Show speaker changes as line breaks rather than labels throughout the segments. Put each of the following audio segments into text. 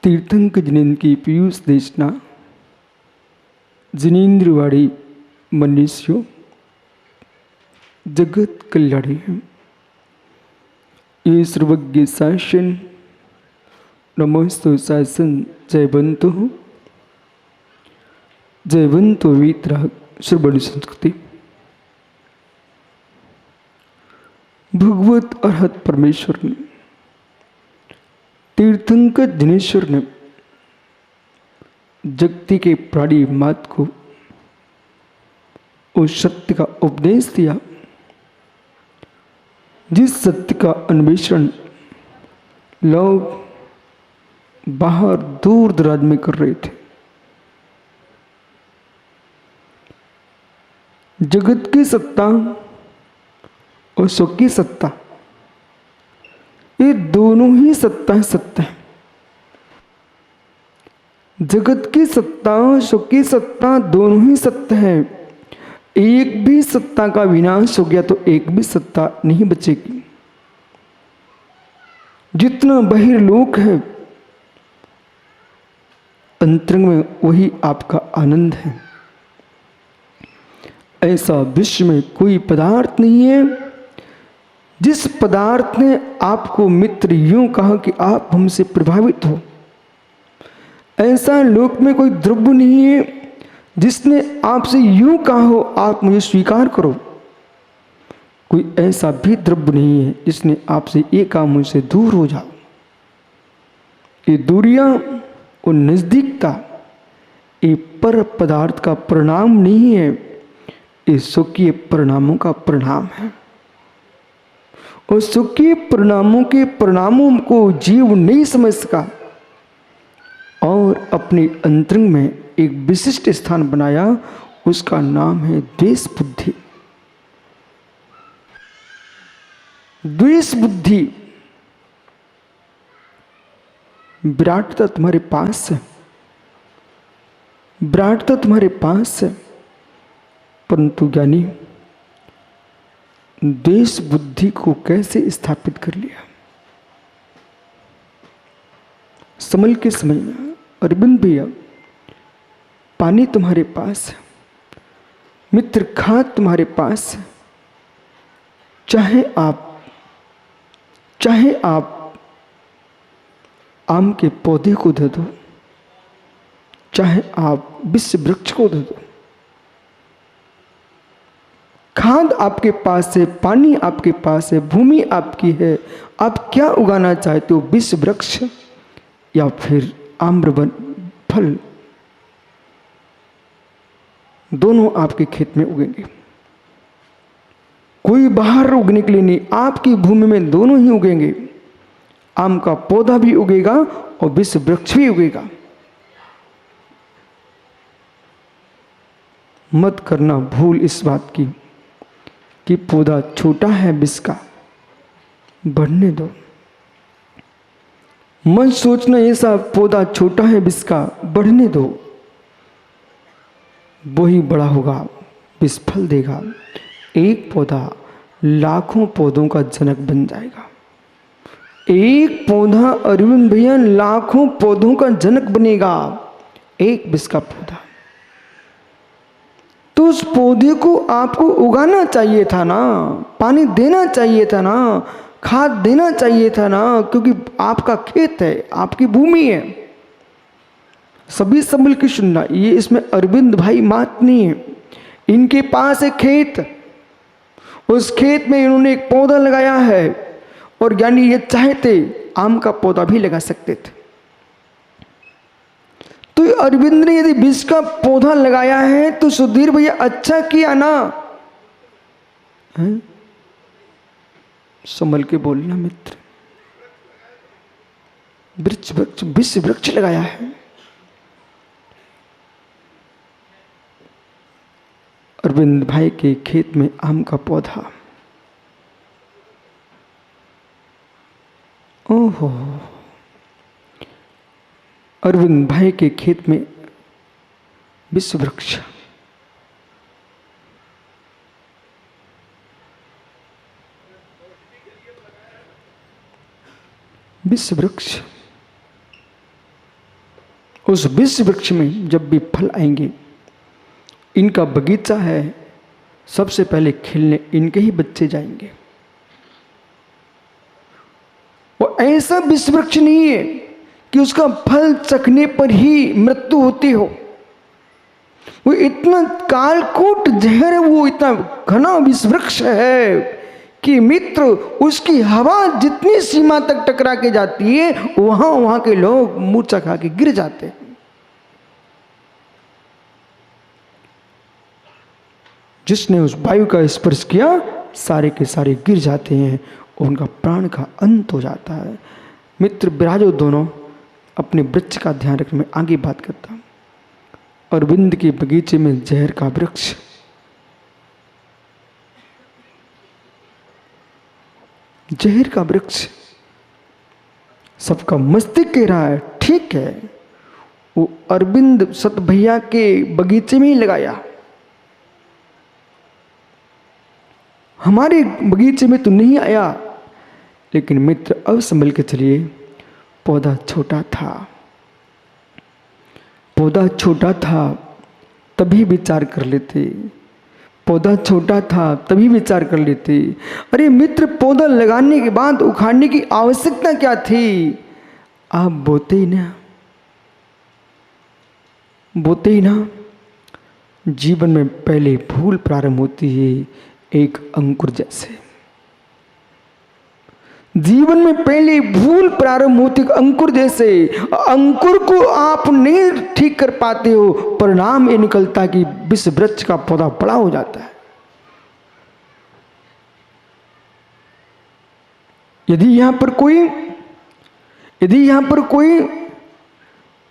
तीर्थंक जिनेन्द्र की पीयूष देशना जिनेन्द्रवाड़ी मनुष्यों जगत कल्याणी है। ये सर्वज्ञ शासन नमस्तु शासन जयवंतो वीतराग श्रवण संस्कृति। भगवत अरहत परमेश्वर ने तीर्थंकर दिनेश्वर ने जगती के प्राणी मात को उस सत्य का उपदेश दिया जिस सत्य का अन्वेषण लोग बाहर दूर दराज में कर रहे थे। जगत की सत्ता और सुख की सत्ता, ये दोनों ही सत्ता सत्य है। जगत की सत्ता सुख की सत्ता दोनों ही सत्य है। एक भी सत्ता का विनाश हो गया तो एक भी सत्ता नहीं बचेगी। जितना बहिर्लोक है अंतरंग में वही आपका आनंद है। ऐसा विश्व में कोई पदार्थ नहीं है जिस पदार्थ ने आपको मित्र यूं कहा कि आप हमसे प्रभावित हो। ऐसा लोक में कोई द्रव्य नहीं है जिसने आपसे यूं कहा हो आप मुझे स्वीकार करो। कोई ऐसा भी द्रव्य नहीं है जिसने आपसे ये कहा मुझसे दूर हो जाओ। ये दूरियां और नजदीकता ये पर पदार्थ का परिणाम नहीं है, ये सुखीय परिणामों का परिणाम है। और सुखीय परिणामों के परिणामों को जीव नहीं समझ सका और अपने अंतरंग में एक विशिष्ट स्थान बनाया। उसका नाम है द्वेष बुद्धि। द्वेष बुद्धि विराटता तुम्हारे पास है, विराटता तुम्हारे पास है, परंतु ज्ञानी द्वेष बुद्धि को कैसे स्थापित कर लिया। समल के समय में अरविंद भैया पानी तुम्हारे पास है, मित्र खाद तुम्हारे पास है। चाहे आप आम के पौधे को दे दो, चाहे आप विश्व वृक्ष को दे दो, खाद आपके पास है, पानी आपके पास है, भूमि आपकी है। आप क्या उगाना चाहते हो, विश्व वृक्ष या फिर आम्रवन फल, दोनों आपके खेत में उगेंगे। कोई बाहर उगने के लिए नहीं, आपकी भूमि में दोनों ही उगेंगे। आम का पौधा भी उगेगा और विश्व वृक्ष भी उगेगा। मत करना भूल इस बात की कि पौधा छोटा है विष का, बढ़ने दो। मत सोचना ऐसा पौधा छोटा है विष का, बढ़ने दो। वही बड़ा होगा, विष फल देगा। एक पौधा लाखों पौधों का जनक बन जाएगा। एक पौधा अरविंद भैया लाखों पौधों का जनक बनेगा। एक विष का पौधा, तो उस पौधे को आपको उगाना चाहिए था ना, पानी देना चाहिए था ना, खाद देना चाहिए था ना, क्योंकि आपका खेत है, आपकी भूमि है। सभी संभल के सुनना, ये इसमें अरविंद भाई मात नहीं है। इनके पास एक खेत, उस खेत में इन्होंने एक पौधा लगाया है और यानी ये चाहते आम का पौधा भी लगा सकते थे। तो अरविंद ने यदि विष का पौधा लगाया है तो सुधीर भैया अच्छा किया ना। संभल के बोलना मित्र, विश्व वृक्ष लगाया है। अरविंद भाई के खेत में आम का पौधा, ओहो, अरविंद भाई के खेत में विश्व वृक्ष। विश्व वृक्ष उस विश्व वृक्ष में जब भी फल आएंगे, इनका बगीचा है, सबसे पहले खिलने इनके ही बच्चे जाएंगे। वो ऐसा विश्व वृक्ष नहीं है कि उसका फल चखने पर ही मृत्यु होती हो। वो इतना कालकूट जहर है, वो इतना घना विश्व वृक्ष है कि मित्र उसकी हवा जितनी सीमा तक टकरा के जाती है, वहां के लोग मूर्छा खा के गिर जाते हैं। जिसने उस वायु का स्पर्श किया, सारे के सारे गिर जाते हैं और उनका प्राण का अंत हो जाता है। मित्र विराजो दोनों, अपने वृक्ष का ध्यान रखने में आगे बात करता हूं। अरविंद के बगीचे में जहर का वृक्ष, जहर का वृक्ष, सबका मस्तिष्क कह रहा है ठीक है, वो अरविंद सत भैया के बगीचे में ही लगाया, हमारे बगीचे में तो नहीं आया। लेकिन मित्र अब संभल के चलिए, पौधा छोटा था, पौधा छोटा था तभी विचार कर लेते, पौधा छोटा था तभी विचार कर लेते। अरे मित्र, पौधा लगाने के बाद उखाड़ने की आवश्यकता क्या थी? आप बोते ही ना, बोते ही ना। जीवन में पहले भूल प्रारंभ होती है, एक अंकुर जैसे। जीवन में पहले भूल प्रारंभ होती है अंकुर जैसे। अंकुर को आप नहीं ठीक कर पाते हो, परिणाम ये निकलता कि विश्व वृक्ष का पौधा बड़ा हो जाता है। यदि यहां पर कोई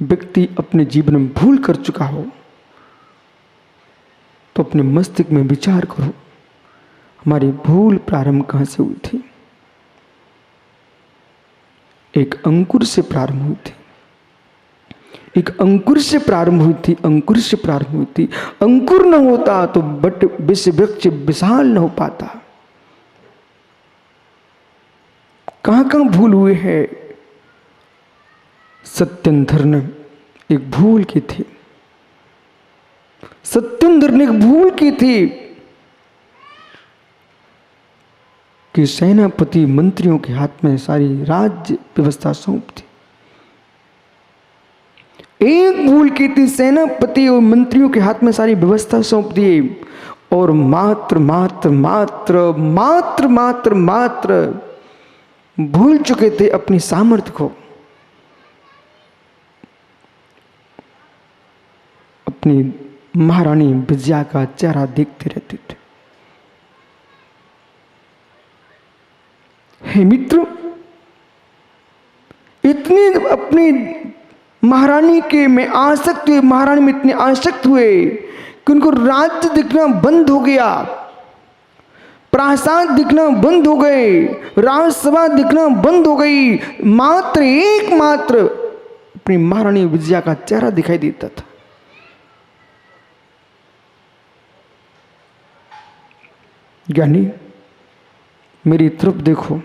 व्यक्ति अपने जीवन में भूल कर चुका हो, तो अपने मस्तिष्क में विचार करो, हमारी भूल प्रारंभ कहां से हुई थी? एक अंकुर से प्रारंभ हुई थी, एक अंकुर से प्रारंभ हुई थी, अंकुर से प्रारंभ हुई थी। अंकुर न होता तो बट विश्व वृक्ष विशाल न हो पाता। कहां कहां भूल हुए है? सत्येंद्र ने एक भूल की थी, सत्येंद्र ने एक भूल की थी कि सेनापति मंत्रियों के हाथ में सारी राज्य व्यवस्था सौंप दी। एक भूल की थी, सेनापति और मंत्रियों के हाथ में सारी व्यवस्था सौंप दी और मात्र मात्र मात्र मात्र मात्र मात्र भूल चुके थे अपनी सामर्थ्य को, अपनी महारानी विजया का चेहरा देखते रहते थे। हे मित्र, इतने अपनी महारानी के में आसक्त हुए, महारानी में इतने आसक्त हुए कि उनको राज्य दिखना बंद हो गया, प्रासाद दिखना बंद हो गए, राजसभा दिखना बंद हो गई। मात्र एकमात्र अपनी महारानी विजया का चेहरा दिखाई देता था। ज्ञानी, मेरी तरफ देखो,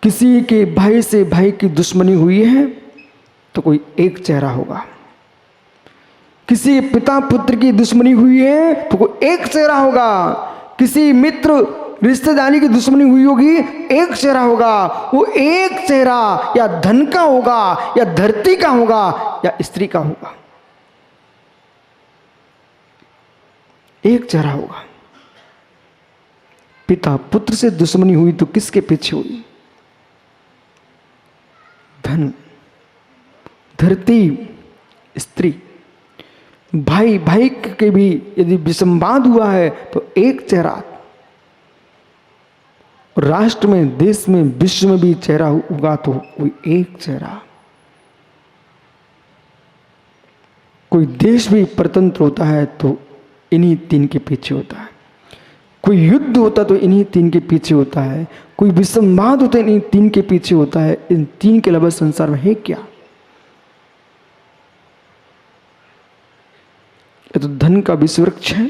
किसी के भाई से भाई की दुश्मनी हुई है तो कोई एक चेहरा होगा, किसी पिता पुत्र की दुश्मनी हुई है तो कोई एक चेहरा होगा, किसी मित्र रिश्तेदारी की दुश्मनी हुई होगी, एक चेहरा होगा। वो एक चेहरा या धन का होगा, या धरती का होगा, या स्त्री का होगा, एक चेहरा होगा। पिता पुत्र से दुश्मनी हुई तो किसके पीछे हुई? धन, धरती, स्त्री। भाई भाई के भी यदि विसंवाद हुआ है तो एक चेहरा। राष्ट्र में, देश में, विश्व में भी चेहरा होगा तो कोई एक चेहरा। कोई देश भी परतंत्र होता है तो इन्हीं तीन के पीछे होता है, कोई युद्ध होता तो इन्हीं तीन के पीछे होता है, कोई विसंवाद होता है इन्हीं तीन के पीछे होता है। इन तीन के अलावा संसार में है क्या? या तो धन का विश्व वृक्ष है,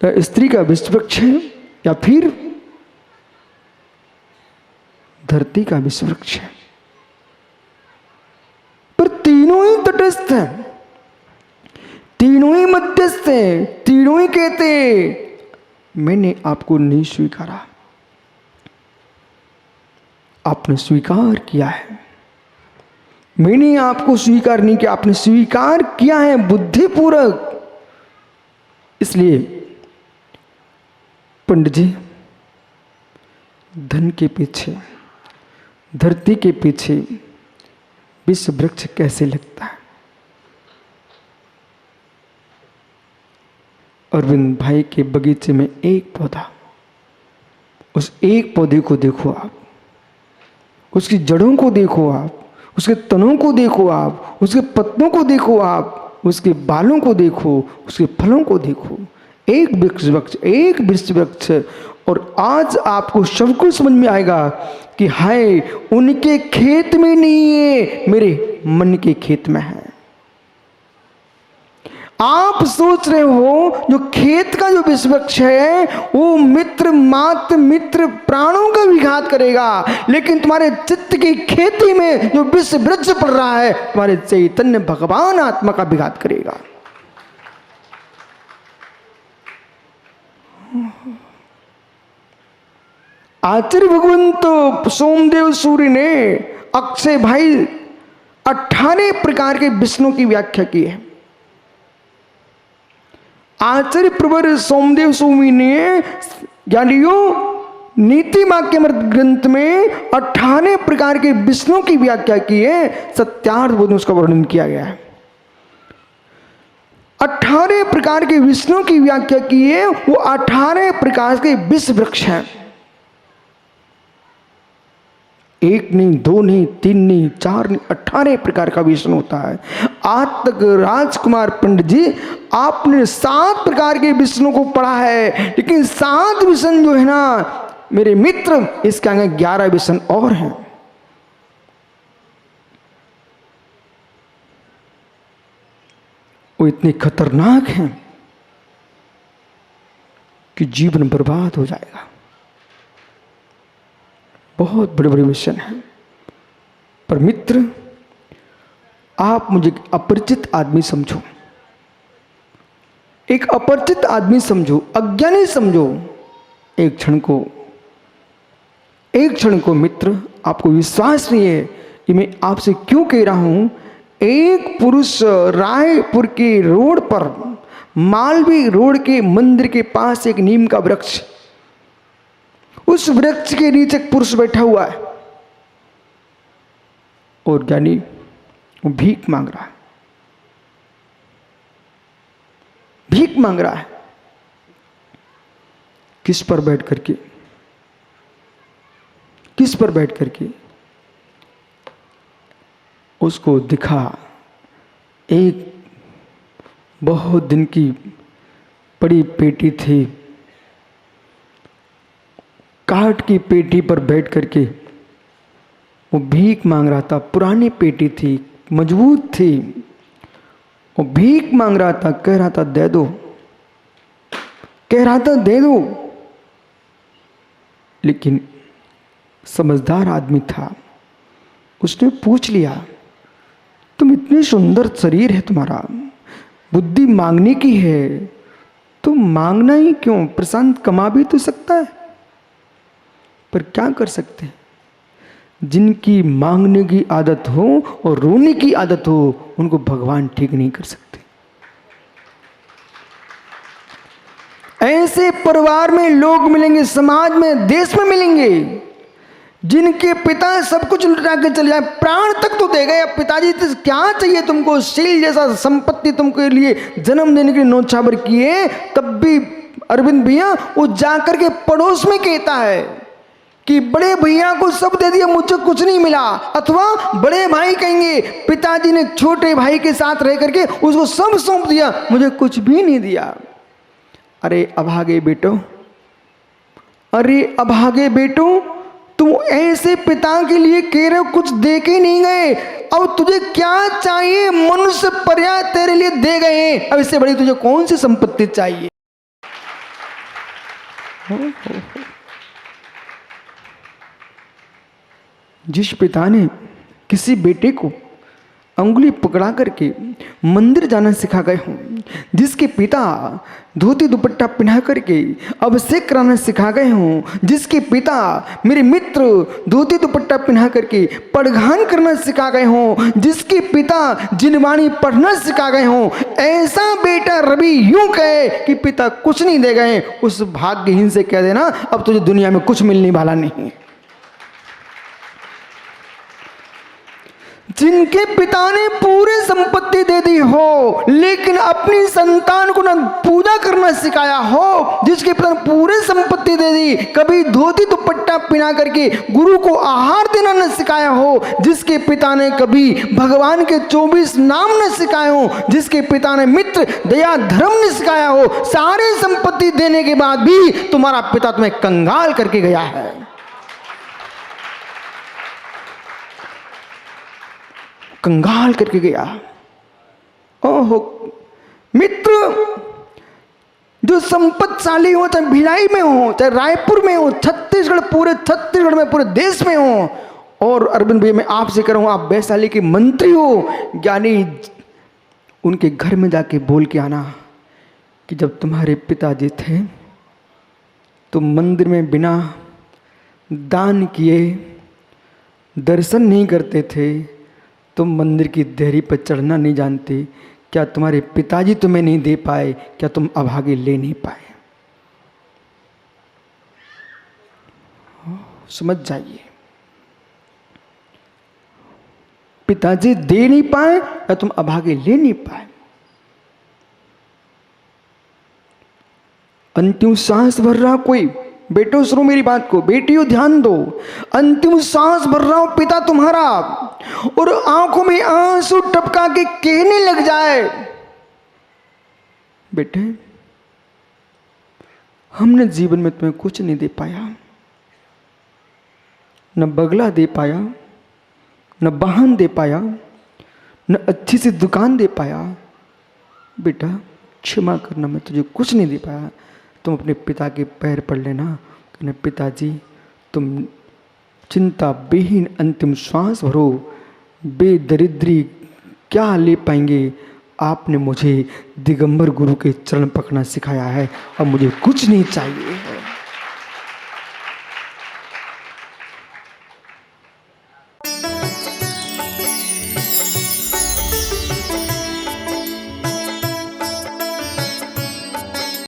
या स्त्री का विश्व वृक्ष है, या फिर धरती का विश्व वृक्ष है। तीनों ही मध्यस्थ हैं, तीनों ही कहते हैं मैंने आपको नहीं स्वीकारा। आपने स्वीकार किया है, मैंने आपको स्वीकार नहीं किया, आपने स्वीकार किया है बुद्धिपूर्वक। इसलिए पंडित जी, धन के पीछे, धरती के पीछे विश्व वृक्ष कैसे लगता है? अरविंद भाई के बगीचे में एक पौधा, उस एक पौधे को देखो आप, उसकी जड़ों को देखो आप, उसके तनों को देखो आप, उसके पत्तों को देखो आप, उसके बालों को देखो, उसके फलों को देखो। एक वृक्ष, एक वृक्ष। और आज आपको सब कुछ समझ में आएगा कि हाय, उनके खेत में नहीं है, मेरे मन के खेत में है। आप सोच रहे हो जो खेत का जो विश्व वृक्ष है वो मित्र मात्र मित्र प्राणों का विघात करेगा, लेकिन तुम्हारे चित्त की खेती में जो विश्व वृक्ष पड़ रहा है तुम्हारे चैतन्य भगवान आत्मा का विघात करेगा। आचार्य भगवंत सोमदेव सूर्य ने अक्षय भाई 18 प्रकार के विष्णु की व्याख्या की है। आचार्य प्रवर सोमदेव सूर्य ने ज्ञानियों नीति वाक्य ग्रंथ में 18 प्रकार के विष्णु की व्याख्या की है। सत्यार्थ बोध में उसका वर्णन किया गया है। 18 प्रकार के विष्णु की व्याख्या की है, वो 18 प्रकार के विश्व वृक्ष हैं। एक नहीं, दो नहीं, तीन नहीं, चार नहीं, 18 प्रकार का विष्णु होता है। आज तक राजकुमार पंडित जी आपने 7 प्रकार के विष्णु को पढ़ा है, लेकिन 7 विष्णु जो है ना मेरे मित्र, इसके आगे 11 विष्णु और हैं। वो इतने खतरनाक हैं कि जीवन बर्बाद हो जाएगा। बहुत बड़े बड़े मिशन हैं। पर मित्र, आप मुझे अपरिचित आदमी समझो, एक अपरिचित आदमी समझो, अज्ञानी समझो, एक क्षण को मित्र, आपको विश्वास नहीं है कि मैं आपसे क्यों कह रहा हूं। एक पुरुष रायपुर के रोड पर, मालवी रोड के मंदिर के पास एक नीम का वृक्ष, उस वृक्ष के नीचे एक पुरुष बैठा हुआ है और ज्ञानी वो भीख मांग रहा है, भीख मांग रहा है। किस पर बैठ करके? किस पर बैठ करके? उसको दिखा एक बहुत दिन की बड़ी पेटी थी, काठ की पेटी पर बैठ करके वो भीख मांग रहा था। पुरानी पेटी थी, मजबूत थी, वो भीख मांग रहा था, कह रहा था दे दो, कह रहा था दे दो। लेकिन समझदार आदमी था, उसने पूछ लिया, तुम इतनी सुंदर शरीर है तुम्हारा, बुद्धि मांगने की है, तुम मांगना ही क्यों, प्रशांत कमा भी तो सकता है। पर क्या कर सकते हैं, जिनकी मांगने की आदत हो और रोने की आदत हो उनको भगवान ठीक नहीं कर सकते। ऐसे परिवार में लोग मिलेंगे, समाज में, देश में मिलेंगे, जिनके पिता सब कुछ लुटा के चले जाए, प्राण तक तो दे गए, अब पिताजी तो क्या चाहिए तुमको, शील जैसा संपत्ति तुमके लिए जन्म देने के लिए नौछावर किए, तब भी अरविंद भैया वो जाकर के पड़ोस में कहता है कि बड़े भैया को सब दे दिया, मुझे कुछ नहीं मिला। अथवा बड़े भाई कहेंगे पिताजी ने छोटे भाई के साथ रह करके उसको सब सौंप दिया, मुझे कुछ भी नहीं दिया। अरे अभागे बेटो, अरे अभागे बेटो, तुम ऐसे पिता के लिए कह रहे हो कुछ दे के नहीं गए, अब तुझे क्या चाहिए, मनुष्य पर्याय तेरे लिए दे गए हैं, अब इससे बड़ी तुझे कौन सी संपत्ति चाहिए। जिस पिता ने किसी बेटे को अंगुली पकड़ा करके मंदिर जाना सिखा गए हों, जिसके पिता धोती दुपट्टा पहना करके अभिषेक कराना सिखा गए हों, जिसके पिता मेरे मित्र धोती दुपट्टा पहना करके पड़घान करना सिखा गए हों, जिसके पिता जिनवाणी पढ़ना सिखा गए हों, ऐसा बेटा रवि यूं कहे कि पिता कुछ नहीं दे गए, उस भाग्यहीन से कह देना अब तुझे दुनिया में कुछ मिलने वाला नहीं। जिनके पिता ने पूरी संपत्ति दे दी हो लेकिन अपनी संतान को न पूजा करना सिखाया हो, जिसके पिता ने पूरी संपत्ति दे दी, कभी धोती दुपट्टा पहना करके गुरु को आहार देना न सिखाया हो, जिसके पिता ने कभी भगवान के 24 नाम न सिखाए हो, जिसके पिता ने मित्र दया धर्म न सिखाया हो, सारी संपत्ति देने के बाद भी तुम्हारा पिता तुम्हें कंगाल करके गया है। कंगाल करके गया। ओहो मित्र, जो संपत्तिशाली हो, चाहे भिलाई में हो, चाहे रायपुर में हो, छत्तीसगढ़, पूरे छत्तीसगढ़ में, पूरे देश में हो, और अरविंद भैया मैं आपसे कह रहा हूं, आप वैशाली के मंत्री हो, यानी उनके घर में जाके बोल के आना कि जब तुम्हारे पिताजी थे तो मंदिर में बिना दान किए दर्शन नहीं करते थे, तुम मंदिर की देहरी पर चढ़ना नहीं जानते, क्या तुम्हारे पिताजी तुम्हें नहीं दे पाए, क्या तुम अभागे ले नहीं पाए? समझ जाइए, पिताजी दे नहीं पाए या तुम अभागे ले नहीं पाए। अंतिम सांस भर रहा कोई, बेटो सुनो मेरी बात को, बेटियों ध्यान दो, अंतिम सांस भर रहा हूं पिता तुम्हारा, और आंखों में आंसू टपका के कहने लग जाए, बेटे हमने जीवन में तुम्हें कुछ नहीं दे पाया, न बगला दे पाया, न वाहन दे पाया, न अच्छी सी दुकान दे पाया, बेटा क्षमा करना मैं तुझे कुछ नहीं दे पाया, तुम अपने पिता के पैर पड़ लेना, कहना पिताजी तुम चिंता बेहीन अंतिम श्वास भरो, बेदरिद्री क्या ले पाएंगे, आपने मुझे दिगंबर गुरु के चरण पकड़ना सिखाया है, अब मुझे कुछ नहीं चाहिए।